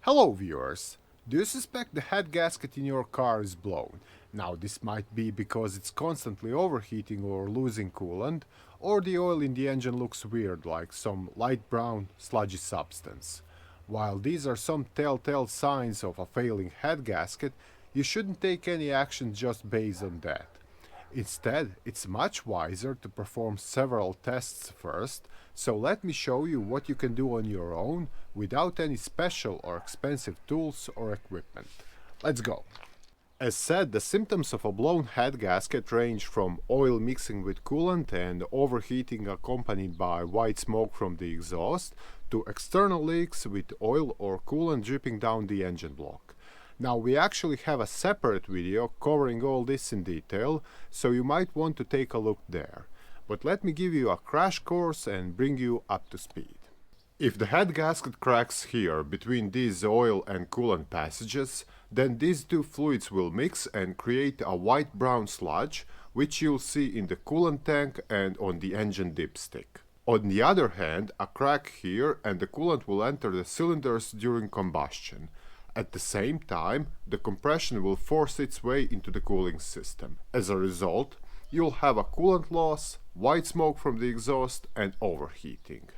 Hello viewers! Do you suspect the head gasket in your car is blown? Now this might be because it's constantly overheating or losing coolant, or the oil in the engine looks weird like some light brown sludgy substance. While these are some telltale signs of a failing head gasket, you shouldn't take any action just based on that. Instead, it's much wiser to perform several tests first, so let me show you what you can do on your own without any special or expensive tools or equipment. Let's go! As said, the symptoms of a blown head gasket range from oil mixing with coolant and overheating accompanied by white smoke from the exhaust to external leaks with oil or coolant dripping down the engine block. Now we actually have a separate video covering all this in detail, so you might want to take a look there. But let me give you a crash course and bring you up to speed. If the head gasket cracks here between these oil and coolant passages, then these two fluids will mix and create a white-brown sludge, which you'll see in the coolant tank and on the engine dipstick. On the other hand, a crack here and the coolant will enter the cylinders during combustion. At the same time, the compression will force its way into the cooling system. As a result, you'll have a coolant loss, white smoke from the exhaust, and overheating.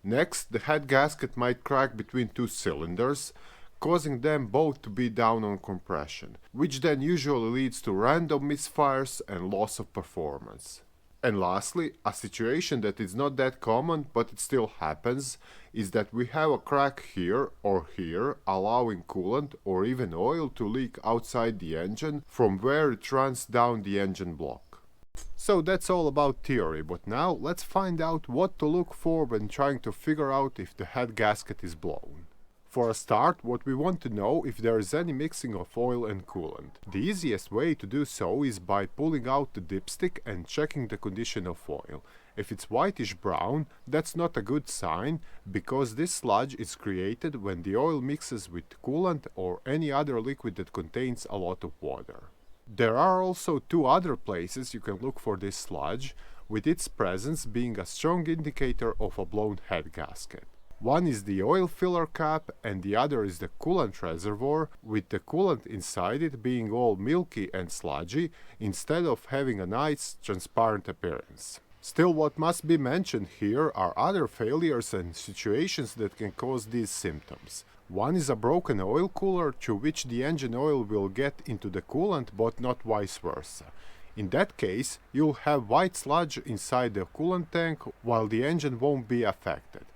Next, the head gasket might crack between two cylinders, causing them both to be down on compression, which then usually leads to random misfires and loss of performance. And lastly, a situation that is not that common but it still happens is that we have a crack here or here, allowing coolant or even oil to leak outside the engine from where it runs down the engine block. So that's all about theory, but now let's find out what to look for when trying to figure out if the head gasket is blown. For a start, what we want to know if there is any mixing of oil and coolant. The easiest way to do so is by pulling out the dipstick and checking the condition of oil. If it's whitish brown, that's not a good sign, because this sludge is created when the oil mixes with coolant or any other liquid that contains a lot of water. There are also two other places you can look for this sludge, with its presence being a strong indicator of a blown head gasket. One is the oil filler cap and the other is the coolant reservoir, with the coolant inside it being all milky and sludgy instead of having a nice transparent appearance. Still, what must be mentioned here are other failures and situations that can cause these symptoms. One is a broken oil cooler through which the engine oil will get into the coolant but not vice versa. In that case, you'll have white sludge inside the coolant tank while the engine won't be affected.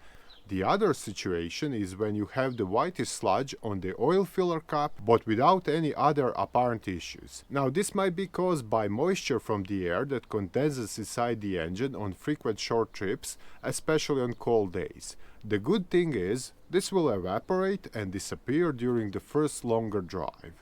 The other situation is when you have the whitish sludge on the oil filler cap but without any other apparent issues. Now this might be caused by moisture from the air that condenses inside the engine on frequent short trips, especially on cold days. The good thing is, this will evaporate and disappear during the first longer drive.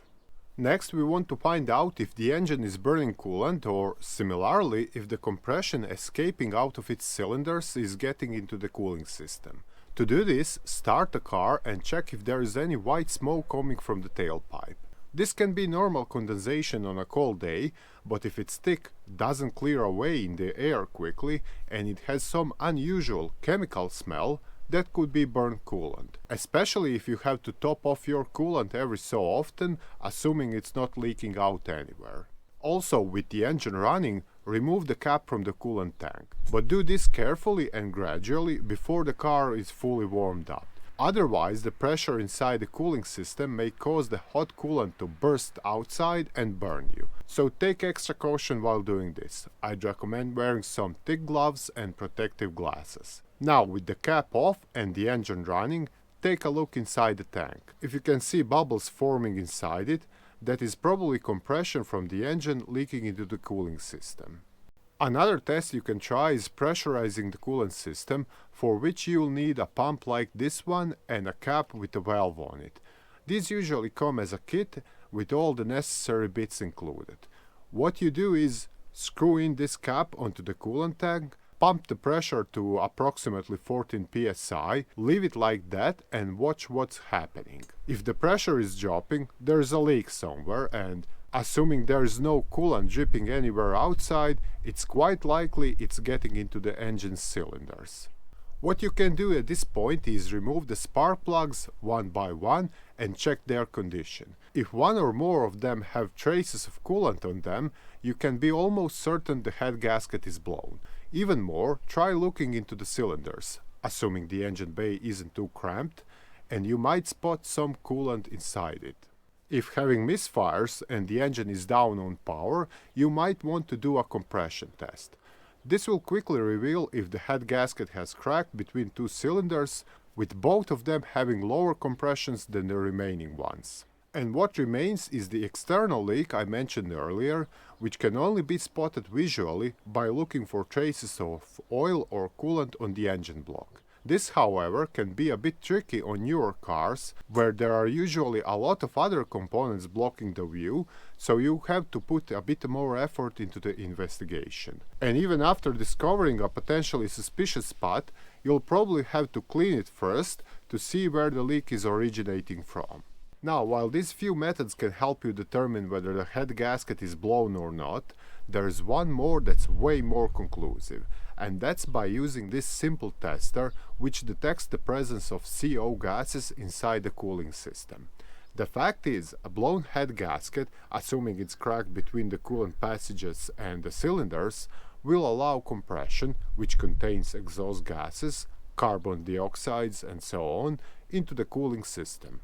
Next, we want to find out if the engine is burning coolant or, similarly, if the compression escaping out of its cylinders is getting into the cooling system. To do this, start the car and check if there is any white smoke coming from the tailpipe. This can be normal condensation on a cold day, but if it's thick, doesn't clear away in the air quickly, and it has some unusual chemical smell, that could be burnt coolant, especially if you have to top off your coolant every so often, assuming it's not leaking out anywhere. Also, with the engine running, remove the cap from the coolant tank, but do this carefully and gradually before the car is fully warmed up. Otherwise, the pressure inside the cooling system may cause the hot coolant to burst outside and burn you. So take extra caution while doing this. I'd recommend wearing some thick gloves and protective glasses. Now, with the cap off and the engine running, take a look inside the tank. If you can see bubbles forming inside it, that is probably compression from the engine leaking into the cooling system. Another test you can try is pressurizing the coolant system, for which you'll need a pump like this one and a cap with a valve on it. These usually come as a kit with all the necessary bits included. What you do is screw in this cap onto the coolant tank, pump the pressure to approximately 14 psi, leave it like that and watch what's happening. If the pressure is dropping, there's a leak somewhere, and assuming there's no coolant dripping anywhere outside, it's quite likely it's getting into the engine cylinders. What you can do at this point is remove the spark plugs one by one and check their condition. If one or more of them have traces of coolant on them, you can be almost certain the head gasket is blown. Even more, try looking into the cylinders, assuming the engine bay isn't too cramped, and you might spot some coolant inside it. If having misfires and the engine is down on power, you might want to do a compression test. This will quickly reveal if the head gasket has cracked between two cylinders, with both of them having lower compressions than the remaining ones. And what remains is the external leak I mentioned earlier, which can only be spotted visually by looking for traces of oil or coolant on the engine block. This, however, can be a bit tricky on newer cars, where there are usually a lot of other components blocking the view, so you have to put a bit more effort into the investigation. And even after discovering a potentially suspicious spot, you'll probably have to clean it first to see where the leak is originating from. Now, while these few methods can help you determine whether the head gasket is blown or not, there's one more that's way more conclusive, and that's by using this simple tester which detects the presence of CO gases inside the cooling system. The fact is, a blown head gasket, assuming it's cracked between the coolant passages and the cylinders, will allow compression, which contains exhaust gases, carbon dioxides and so on, into the cooling system.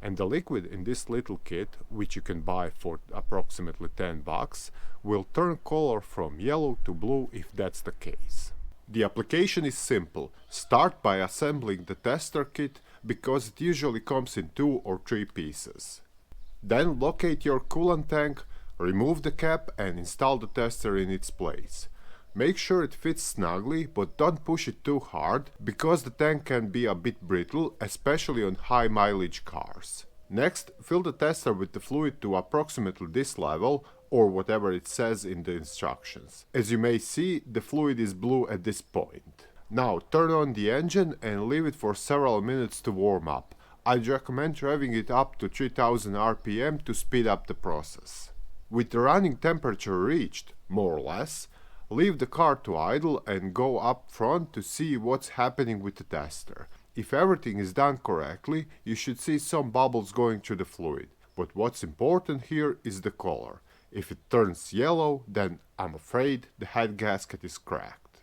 And the liquid in this little kit, which you can buy for approximately $10, will turn color from yellow to blue if that's the case. The application is simple. Start by assembling the tester kit because it usually comes in 2 or 3 pieces. Then locate your coolant tank, remove the cap and install the tester in its place. Make sure it fits snugly, but don't push it too hard, because the tank can be a bit brittle, especially on high mileage cars. Next, fill the tester with the fluid to approximately this level, or whatever it says in the instructions. As you may see, the fluid is blue at this point. Now turn on the engine and leave it for several minutes to warm up. I'd recommend revving it up to 3000 RPM to speed up the process. With the running temperature reached, more or less, leave the car to idle and go up front to see what's happening with the tester. If everything is done correctly, you should see some bubbles going through the fluid. But what's important here is the color. If it turns yellow, then I'm afraid the head gasket is cracked.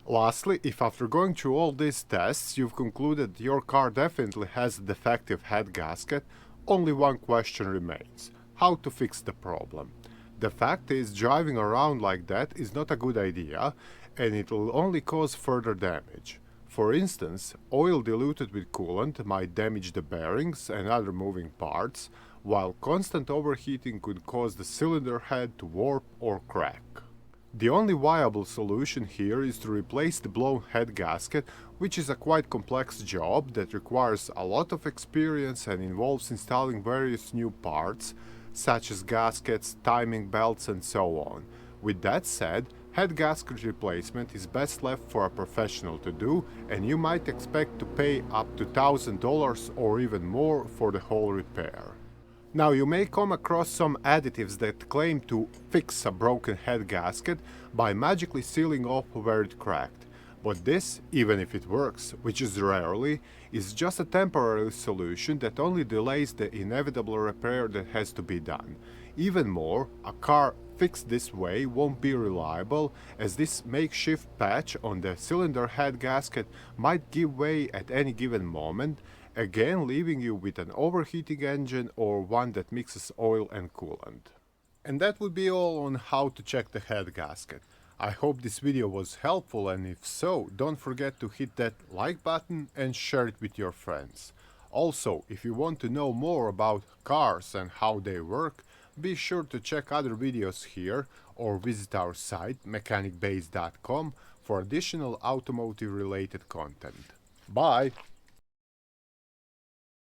Lastly, if after going through all these tests you've concluded your car definitely has a defective head gasket, only one question remains: how to fix the problem? The fact is, driving around like that is not a good idea, and it will only cause further damage. For instance, oil diluted with coolant might damage the bearings and other moving parts, while constant overheating could cause the cylinder head to warp or crack. The only viable solution here is to replace the blown head gasket, which is a quite complex job that requires a lot of experience and involves installing various new parts, such as gaskets, timing belts and so on. With that said, head gasket replacement is best left for a professional to do, and you might expect to pay up to $1,000 or even more for the whole repair. Now, you may come across some additives that claim to fix a broken head gasket by magically sealing off where it cracked. But this, even if it works, which is rarely, is just a temporary solution that only delays the inevitable repair that has to be done. Even more, a car fixed this way won't be reliable, as this makeshift patch on the cylinder head gasket might give way at any given moment, again leaving you with an overheating engine or one that mixes oil and coolant. And that would be all on how to check the head gasket. I hope this video was helpful, and if so, don't forget to hit that like button and share it with your friends. Also, if you want to know more about cars and how they work, be sure to check other videos here or visit our site mechanicbase.com for additional automotive related content. Bye!